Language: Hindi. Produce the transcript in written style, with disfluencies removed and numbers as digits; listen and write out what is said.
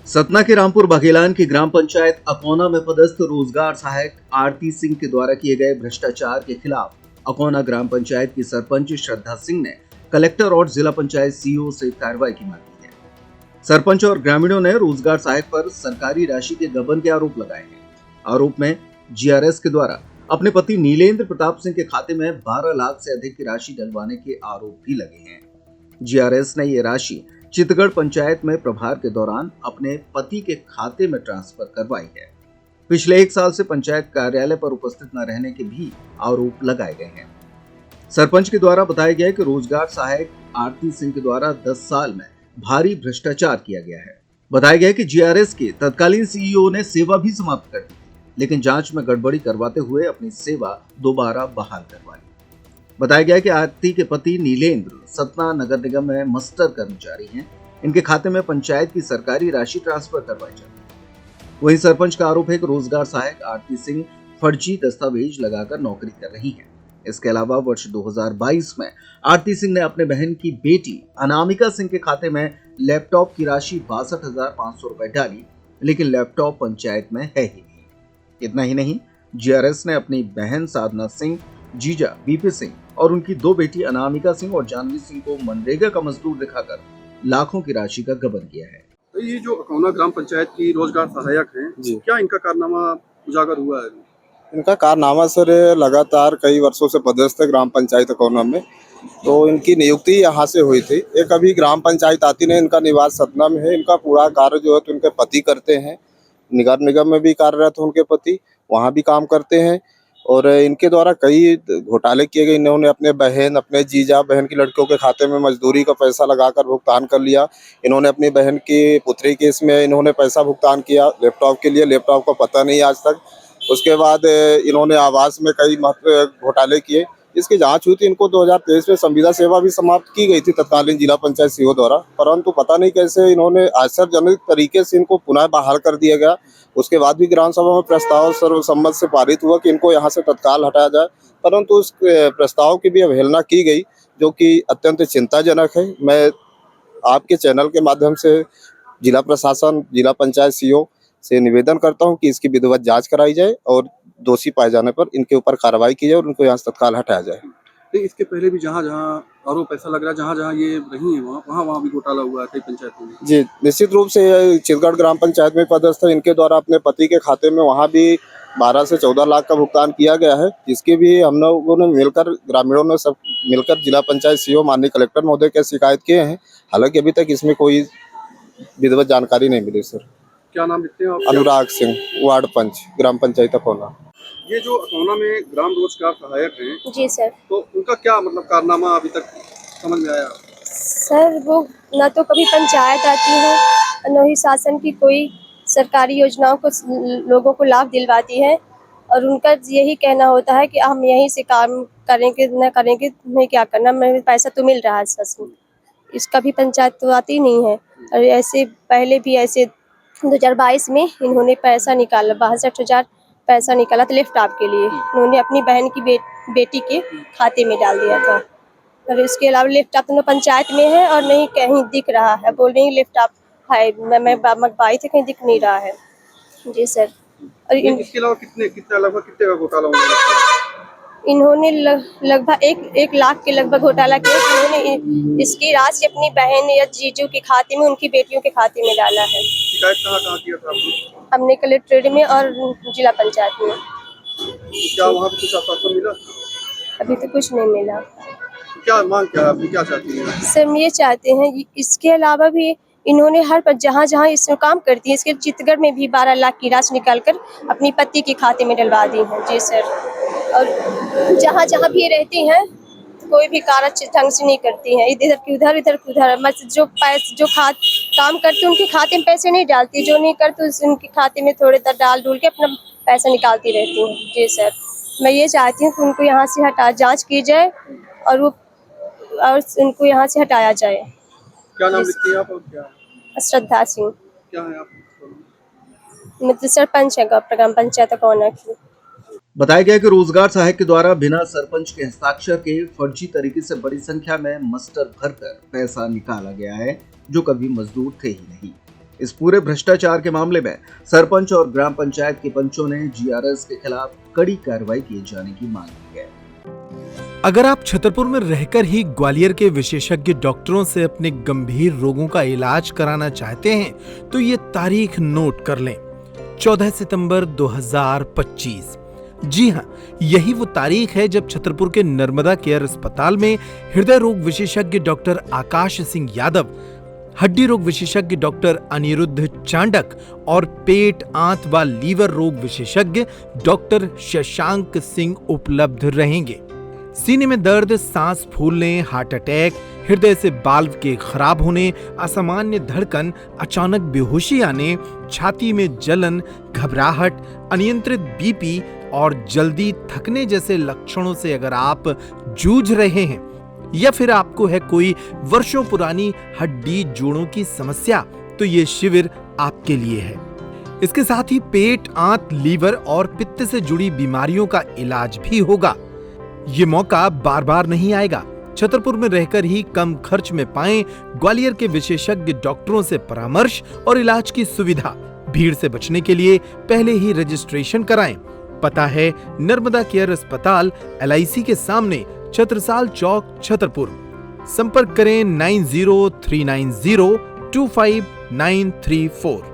सतना के रामपुर बघेलान की ग्राम पंचायत अकोना में पदस्थ रोजगार सहायक आरती सिंह के द्वारा किए गए भ्रष्टाचार के खिलाफ अकोना ग्राम पंचायत की सरपंच श्रद्धा सिंह ने कलेक्टर और जिला पंचायत सीईओ से कार्रवाई की मांग की है। सरपंच और ग्रामीणों ने रोजगार सहायक पर सरकारी राशि के गबन के आरोप लगाए हैं। आरोप में जीआरएस के द्वारा अपने पति नीलेंद्र प्रताप सिंह के खाते में 12 लाख से अधिक की राशि डलवाने के आरोप भी लगे हैं। जीआरएस ने ये राशि चितगढ़ पंचायत में प्रभार के दौरान अपने पति के खाते में ट्रांसफर करवाई है। पिछले 1 साल से पंचायत कार्यालय पर उपस्थित न रहने के भी आरोप लगाए गए हैं। सरपंच के द्वारा बताया गया कि रोजगार सहायक आरती सिंह के द्वारा 10 साल में भारी भ्रष्टाचार किया गया है। बताया गया कि जीआरएस के तत्कालीन सीईओ ने सेवा भी समाप्त कर दी, लेकिन जांच में गड़बड़ी करवाते हुए अपनी सेवा दोबारा बहाल करवा ली। बताया गया कि आरती के पति नीलेंद्र सतना नगर निगम में मस्टर कर्मचारी हैं। इनके खाते में पंचायत की सरकारी राशि ट्रांसफर करवाई जाती है। वहीं सरपंच का आरोप है कि रोजगार सहायक आरती सिंह फर्जी दस्तावेज लगाकर नौकरी कर रही है। इसके अलावा वर्ष 2022 में आरती सिंह ने अपने बहन की बेटी अनामिका सिंह के खाते में लैपटॉप की राशि 62,500 रुपए डाली, लेकिन लैपटॉप पंचायत में है ही नहीं। इतना ही नहीं, जीआरएस ने अपनी बहन साधना सिंह, जीजा बीपी सिंह और उनकी 2 बेटी अनामिका सिंह और जानवी सिंह को मनरेगा का मजदूर दिखाकर लाखों की राशि का गबन किया है। तो ये जो अकोना ग्राम पंचायत की रोजगार सहायक हैं, क्या इनका कारनामा उजागर हुआ है? इनका कारनामा सर लगातार कई वर्षों से पदस्थ है ग्राम पंचायत अकोना में। तो इनकी नियुक्ति यहाँ से हुई थी। एक अभी ग्राम पंचायत आती नहीं, इनका निवास सतना में है। इनका पूरा कार्य जो है तो इनके पति करते हैं। नगर निगम में भी कार्यरत है उनके पति, वहाँ भी काम करते हैं। और इनके द्वारा कई घोटाले किए गए। इन्होंने अपने बहन, अपने जीजा, बहन की लड़कियों के खाते में मजदूरी का पैसा लगाकर भुगतान कर लिया। इन्होंने अपनी बहन की पुत्री के इसमें इन्होंने पैसा भुगतान किया लैपटॉप के लिए। लैपटॉप का पता नहीं आज तक। उसके बाद इन्होंने आवास में कई घोटाले किए। इसकी जांच हुई थी। इनको 2023 में संविदा सेवा भी समाप्त की गई थी तत्कालीन जिला पंचायत सीईओ द्वारा, परंतु पता नहीं कैसे इन्होंने आश्चर्यजनक तरीके से इनको पुनः बहाल कर दिया गया। उसके बाद भी ग्राम सभा में प्रस्ताव सर्वसम्मत से पारित हुआ कि इनको यहाँ से तत्काल हटाया जाए, परंतु उस प्रस्ताव की भी अवहेलना की गई, जो कि अत्यंत चिंताजनक है। मैं आपके चैनल के माध्यम से जिला प्रशासन, जिला पंचायत सीईओ से निवेदन करता हूं कि इसकी विधिवत जांच कराई जाए और दोषी पाए जाने पर इनके ऊपर कार्रवाई की जाए और उनको यहाँ से तत्काल हटाया जाए। तो इसके पहले भी जहाँ आरोप ऐसा लग रहा है, जहाँ ये रही है वहाँ भी घोटाला हुआ है कई पंचायतों में। जी, निश्चित रूप से चितगढ़ ग्राम पंचायत में पदस्थ है। इनके द्वारा अपने पति के खाते में वहाँ भी 12 से 14 लाख का भुगतान किया गया है, जिसकी भी हम लोगों ने मिलकर, ग्रामीणों ने सब मिलकर जिला पंचायत सीईओ माननीय कलेक्टर महोदय के शिकायत किए हैं। हालांकि अभी तक इसमें कोई विधिवत जानकारी नहीं मिली। सर, क्या नाम लिखते हैं आप? अनुराग सिंह, वार्ड पंच, ग्राम पंचायत अकोना। ये जो अकोना में ग्राम रोजगार सहायक हैं, जी सर, तो उनका क्या मतलब कारनामा अभी तक समझ में आया? सर वो ना तो कभी पंचायत आती है, न ही शासन की कोई सरकारी योजनाओं को लोगों को लाभ दिलवाती है, और उनका यही कहना होता है कि हम यहीं से काम करेंगे, न करेंगे तुम्हें क्या करना, मैं पैसा तो मिल रहा है सर। इसका भी पंचायत तो आती नहीं है। और ऐसे पहले भी ऐसे 2022 में इन्होंने पैसा निकाला, 62,000 पैसा निकाला था लैपटॉप के लिए। उन्होंने अपनी बहन की बेटी के खाते में डाल दिया था। और इसके अलावा लैपटॉप तो पंचायत में है और नहीं कहीं दिख रहा है। बोल रही लैपटॉप है, मैं मंगवाई थी, कहीं दिख नहीं रहा है। जी सर। और इसके अलावा लगभग कितने का घोटाला हुआ? इन्होंने लगभग 1 लाख के लगभग घोटाला किया। इन्होंने इसकी राशि अपनी बहन या जीजू के खाते में, उनकी बेटियों के खाते में डाला है। शिकायत कहाँ किया था आपने? हमने कलेक्ट्रेट में और जिला पंचायत में। क्या वहाँ पे कुछ आश्वासन मिला? अभी तो कुछ नहीं मिला। क्या मांग क्या आप क्या चाहती हैं? सर, हम ये चाहते हैं, इसके अलावा भी इन्होंने हर पर जहाँ इसमें काम करती है, इसके चितगढ़ में भी 12 लाख की राशि निकालकर अपनी पति के खाते में डलवा दी है। जी सर। और जहाँ भी रहती हैं कोई भी कार्य ढंग से नहीं करती हैं, इधर की उधर, इधर की उधर। मतलब जो काम करते उनके खाते में पैसे नहीं डालती, जो नहीं करते उनके खाते में थोड़े डाल डूल के अपना पैसा निकालती रहती हैं। जी सर, मैं ये चाहती हूँ कि उनको यहाँ से जाँच की जाए और उनको यहाँ से हटाया जाए। क्या नाम लिखती हैं आप और क्या? श्रद्धा सिंह। क्या है आप? मतलब सरपंच है ग्राम पंचायत अकोना की। बताया गया कि रोजगार सहायक के द्वारा बिना सरपंच के हस्ताक्षर के फर्जी तरीके से बड़ी संख्या में मस्टर भरकर पैसा निकाला गया है, जो कभी मजदूर थे ही नहीं। इस पूरे भ्रष्टाचार के मामले में सरपंच और ग्राम पंचायत के पंचों ने जीआरएस के खिलाफ कड़ी कार्रवाई किए जाने की मांग की है। अगर आप छतरपुर में रहकर ही ग्वालियर के विशेषज्ञ डॉक्टरों से अपने गंभीर रोगों का इलाज कराना चाहते हैं तो ये तारीख नोट कर लें, 14 सितंबर 2025। जी हां, यही वो तारीख है जब छतरपुर के नर्मदा केयर अस्पताल में हृदय रोग विशेषज्ञ डॉक्टर आकाश सिंह यादव, हड्डी रोग विशेषज्ञ डॉक्टर अनिरुद्ध चांडक और पेट, आंत व लीवर रोग विशेषज्ञ डॉक्टर शशांक सिंह उपलब्ध रहेंगे। सीने में दर्द, सांस फूलने, हार्ट अटैक, हृदय से बाल्व के खराब होने, असामान्य धड़कन, अचानक बेहोशी आने, छाती में जलन, घबराहट, अनियंत्रित बीपी और जल्दी थकने जैसे लक्षणों से अगर आप जूझ रहे हैं या फिर आपको है कोई वर्षों पुरानी हड्डी जोड़ों की समस्या, तो ये शिविर आपके लिए है। इसके साथ ही पेट, आंत, लीवर और पित्त से जुड़ी बीमारियों का इलाज भी होगा। ये मौका बार बार नहीं आएगा। छतरपुर में रहकर ही कम खर्च में पाएं ग्वालियर के विशेषज्ञ डॉक्टरों से परामर्श और इलाज की सुविधा। भीड़ से बचने के लिए पहले ही रजिस्ट्रेशन कराएं। पता है नर्मदा केयर अस्पताल, LIC के सामने, छत्रसाल चौक, छतरपुर। संपर्क करें 9039025934।